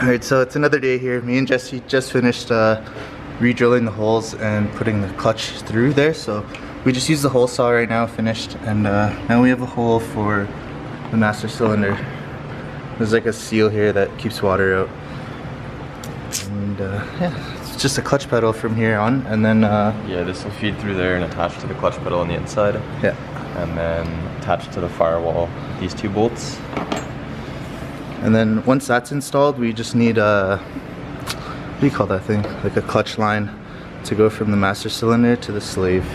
Alright, so it's another day here. Me and Jesse just finished re-drilling the holes and putting the clutch through there. So we just used the hole saw right now, finished, and now we have a hole for the master cylinder. There's like a seal here that keeps water out. And yeah, it's just a clutch pedal from here on, and then yeah, this will feed through there and attach to the clutch pedal on the inside. Yeah. And then attach to the firewall these two bolts. And then once that's installed, we just need a, what do you call that thing? Like a clutch line to go from the master cylinder to the slave.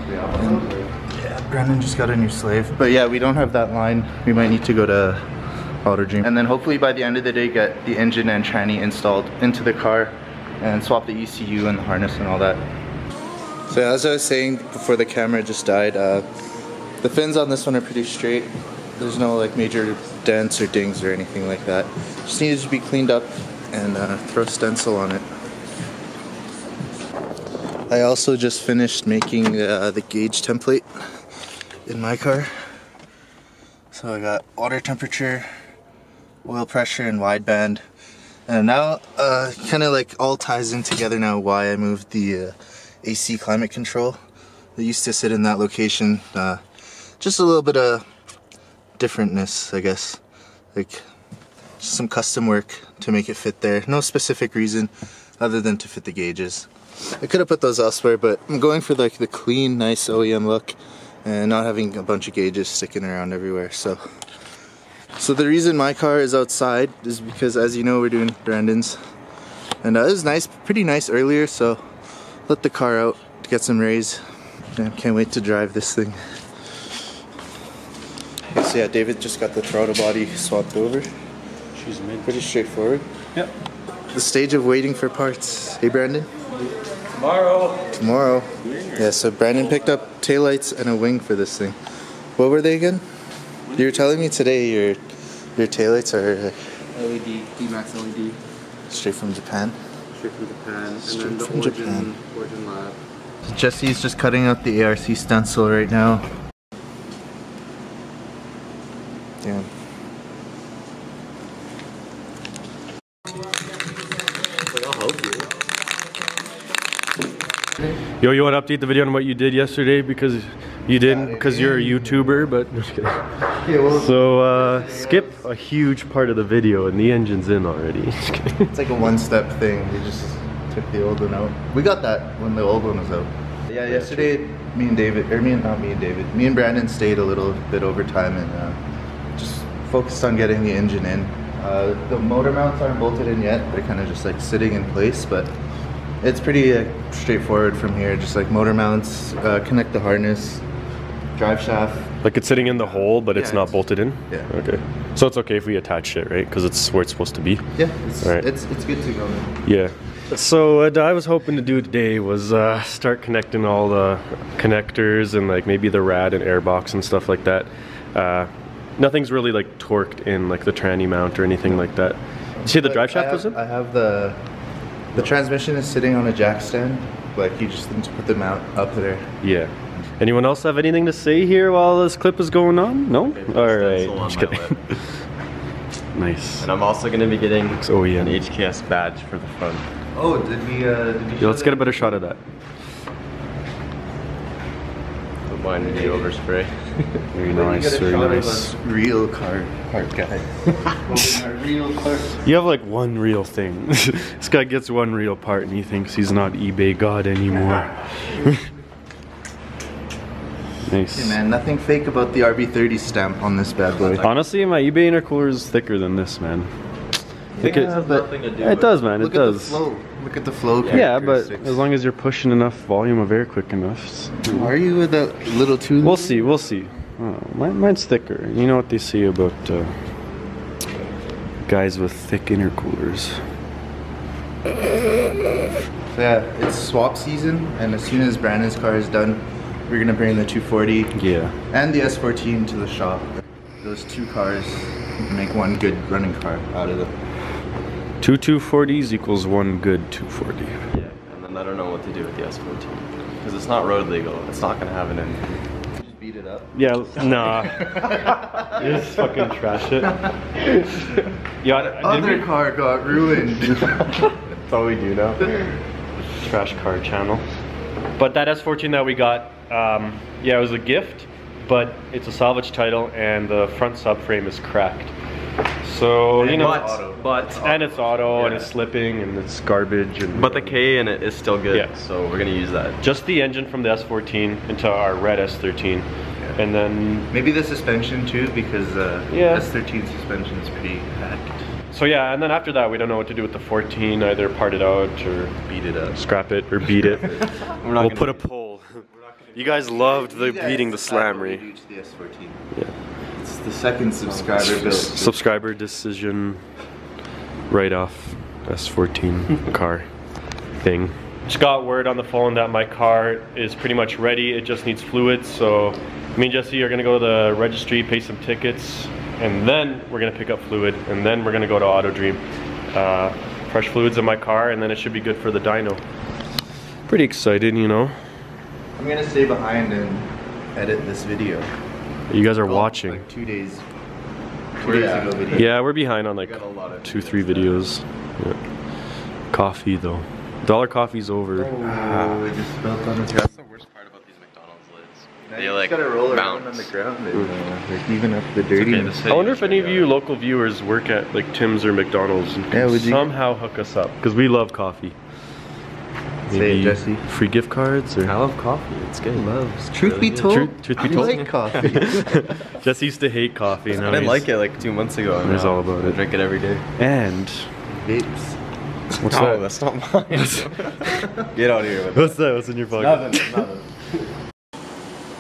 And, yeah, Brandon just got a new slave. But yeah, we don't have that line. We might need to go to Autodream. And then hopefully by the end of the day, get the engine and tranny installed into the car and swap the ECU and the harness and all that. So as I was saying before the camera just died, the fins on this one are pretty straight. There's no like major dents or dings or anything like that. Just needed to be cleaned up and throw a stencil on it. I also just finished making the gauge template in my car. So I got water temperature, oil pressure, and wideband. And now kind of like all ties in together now why I moved the AC climate control. It used to sit in that location. Just a little bit of differentness, I guess, like just some custom work to make it fit there. No specific reason other than to fit the gauges. I could have put those elsewhere, but I'm going for like the clean, nice OEM look and not having a bunch of gauges sticking around everywhere. So the reason my car is outside is because, as you know, we're doing Brandon's, and it was nice, pretty nice earlier, so let the car out to get some rays. Can't wait to drive this thing. So yeah, David just got the throttle body swapped over. She's made. Pretty straightforward. Yep. The stage of waiting for parts. Hey Brandon? Tomorrow. Tomorrow. Yeah, so Brandon picked up taillights and a wing for this thing. What were they again? You were telling me today your taillights are LED, D-Max LED. straight from Japan. Straight from Japan. Straight and then from the Japan. Origin Lab. Jesse's just cutting out the ARC stencil right now. Yeah. I'll help you. Yo, you want to update the video on what you did yesterday because you didn't because you're a YouTuber, but just kidding. Yeah, well, so skip a huge part of the video and the engine's in already. it's like a one-step thing. We just took the old one out. We got that when the old one was out. Yeah, yesterday me and Brandon stayed a little bit overtime and just focused on getting the engine in. The motor mounts aren't bolted in yet. They're kind of just like sitting in place, but it's pretty straightforward from here. Just like motor mounts, connect the harness, drive shaft. Like it's sitting in the hole, but it's Yeah, not bolted in? Yeah. Okay. So it's okay if we attach it, right? Because it's where it's supposed to be? Yeah, it's, right. it's good to go now. Yeah. So what I was hoping to do today was start connecting all the connectors and like maybe the rad and airbox and stuff like that. Nothing's really like torqued in like the tranny mount or anything like that. You see the drive shaft was in? I have the transmission is sitting on a jack stand. Like you just need to put the mount up there. Yeah. Anyone else have anything to say here while this clip is going on? No? Okay, Alright, just kidding. Nice. And I'm also going to be getting an OEM. HKS badge for the front. Oh, did we Yo, let's get a better shot of that. Don't mind the overspray. Very nice, very nice. Real car part guy. A real car. You have like one real thing. This guy gets one real part and he thinks he's not eBay God anymore. Nice. Hey man, nothing fake about the RB30 stamp on this bad boy. Honestly, my eBay intercooler is thicker than this, man. Yeah, but it does, man. It does. Look at the flow. Yeah, but as long as you're pushing enough volume of air quick enough. Are you with a little too? We'll see. We'll see. Oh, mine's thicker. You know what they say about guys with thick intercoolers. So yeah, it's swap season, and as soon as Brandon's car is done, we're gonna bring the 240 and the S14 to the shop. Those two cars make one good running car out of them. Two 240s equals one good 240. Yeah, and then I don't know what to do with the S14 because it's not road legal. It's not gonna have an engine. Just beat it up. Yeah, nah. You just fucking trash it. Yeah, Other car got ruined. That's all we do now. Trash car channel. But that S14 that we got, yeah, it was a gift, but it's a salvage title and the front subframe is cracked. So, you know, and it's auto and it's slipping and it's garbage. And, but the K in it is still good, yeah. So we're gonna use that. Just the engine from the S14 into our red S13. Yeah. And then maybe the suspension too, because yeah. S13 suspension is pretty hacked. So yeah, and then after that we don't know what to do with the 14, either part it out or beat it up. Scrap it or beat it. We'll put a poll. You guys loved the beating the Slamry. To the S14. Yeah. It's the second subscriber build. Subscriber decision write-off S14 car thing. Just got word on the phone that my car is pretty much ready. It just needs fluids. So me and Jesse are gonna go to the registry, pay some tickets, and then we're gonna pick up fluid, and then we're gonna go to Auto Dream. Fresh fluids in my car, and then it should be good for the dyno. Pretty excited, you know. I'm gonna stay behind and edit this video. You guys are watching. Like 2 days. 2 days ago video. Yeah, we're behind on like 2-3 videos. Yeah. Coffee though. Dollar coffee's over. Oh, it just spilled on the That's the worst part about these McDonald's lids. They like gotta roll bounce around on the ground. Like even up the dirtiness. I wonder if any of you local viewers work at like Tim's or McDonald's and can somehow hook us up, because we love coffee. Say it, Jesse. Free gift cards or? I love coffee. It's good. Loves. Truth be told, Truth be told, I like coffee. Jesse used to hate coffee. I didn't like it like 2 months ago. He's all about I it. drink it every day. And vapes. What's no, that? that's not mine. Get out of here with What's that? What's in your pocket? Nothing.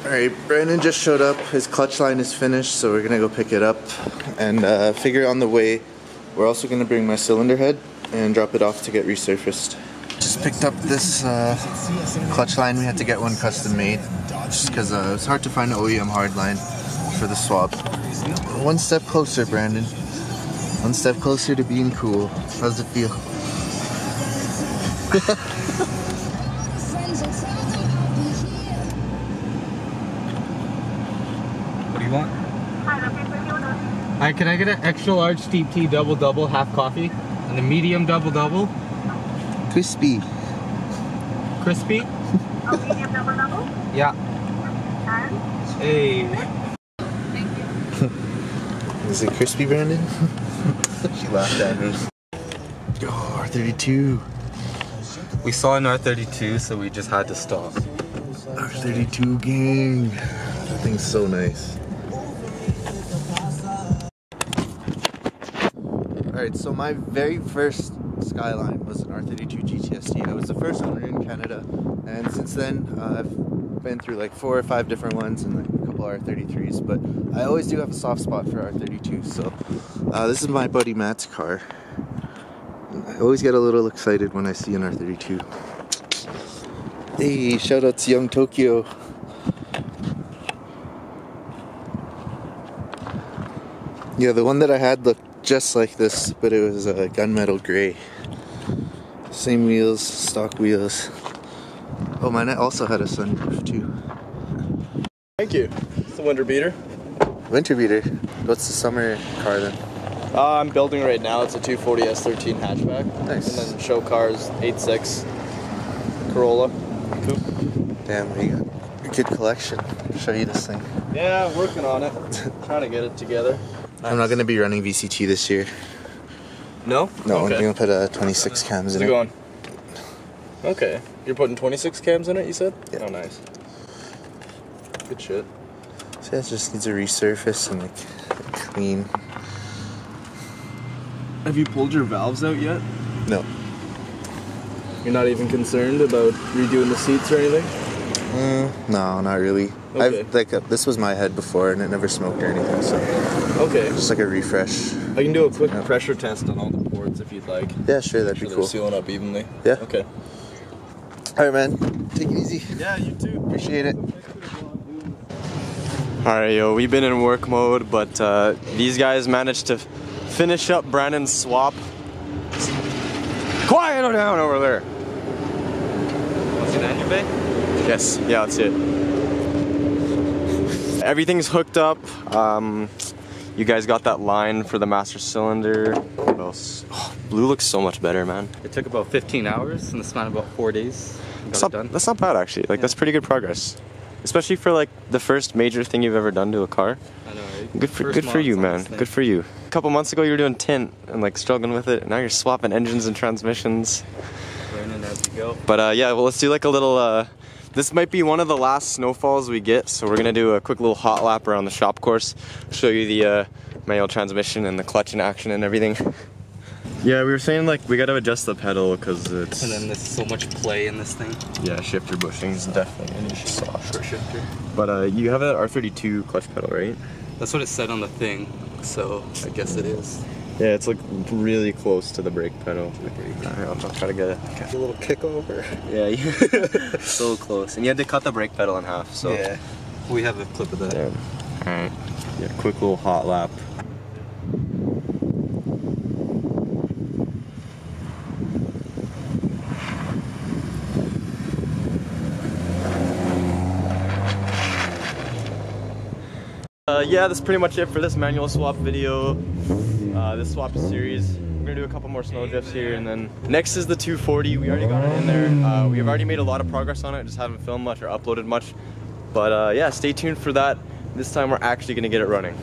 Alright, Brandon just showed up. His clutch line is finished, so we're gonna go pick it up and figure on the way. We're also gonna bring my cylinder head and drop it off to get resurfaced. Just picked up this clutch line. We had to get one custom made just because it's hard to find an OEM hard line for the swap. One step closer, Brandon. One step closer to being cool. How's it feel? What do you want? Hi, can I get an extra large steep tea double half coffee? And a medium double? Crispy. Crispy? Oh, medium double? Yeah. And? Hey. Thank you. Is it crispy, Brandon? She laughed at me. Oh, R32. We saw an R32, so we just had to stop. R32 gang. That thing's so nice. Alright, so my very first Skyline was an R32 GTSD. I was the first owner in Canada, and since then I've been through like 4 or 5 different ones and like a couple R33s, but I always do have a soft spot for R32, so this is my buddy Matt's car. I always get a little excited when I see an R32. Hey, shout out to Young Tokyo. Yeah, the one that I had looked just like this, but it was a gunmetal gray. Same wheels, stock wheels. Oh, mine also had a sunroof too. Thank you. It's the winter beater. Winter beater. What's the summer car then? I'm building right now. It's a 240 S13 hatchback. Nice. And then show cars 8.6 Corolla coupe. Damn, we got a good collection. I'll show you this thing. Yeah, working on it. Trying to get it together. I'm not going to be running VCT this year. No? No, Okay. I'm going to put 26 cams How's in it it. going? Okay. You're putting 26 cams in it, you said? Yeah. Oh, nice. Good shit. So yeah, it just needs a resurface and like clean. Have you pulled your valves out yet? No. You're not even concerned about redoing the seats or anything? No, not really. Okay. This was my head before and it never smoked or anything, so Okay. just like a refresh. I can do a quick pressure test on all the ports if you'd like. Yeah, sure, that'd Sure be they're cool. sealing up evenly. Yeah. Okay. Alright, man. Take it easy. Yeah, you too. Appreciate it. Alright, yo, we've been in work mode, but these guys managed to finish up Brandon's swap. Quiet down over there. Want to see the engine bay? Yes, yeah, that's it. Everything's hooked up. You guys got that line for the master cylinder. What else? Oh, blue looks so much better, man. It took about 15 hours in the span of about 4 days. Got it done. That's not bad actually. Like that's pretty good progress. Especially for like the first major thing you've ever done to a car. I know, right? Good for you, man. Good for you. A couple months ago you were doing tint and like struggling with it. And now you're swapping engines and transmissions. Learning as you go. But yeah, well, let's do like a little. This might be one of the last snowfalls we get, so we're gonna do a quick little hot lap around the shop course. Show you the manual transmission and the clutch in action and everything. Yeah, we were saying like we gotta adjust the pedal because it's. And then there's so much play in this thing. Yeah, shifter bushing is definitely an issue. Short shifter. But you have an R32 clutch pedal, right? That's what it said on the thing, so I guess it is. Yeah, it's like really close to the brake pedal. Alright, I'll try to get a little kick over. Yeah, so close. And you had to cut the brake pedal in half, so. Yeah, we have a clip of that. Yeah. Alright, yeah, quick little hot lap. Yeah, that's pretty much it for this manual swap video, this swap series. We're gonna do a couple more snow drifts here, and then next is the 240. We already got it in there. We've already made a lot of progress on it, just haven't filmed much or uploaded much. But yeah, stay tuned for that. This time we're actually gonna get it running.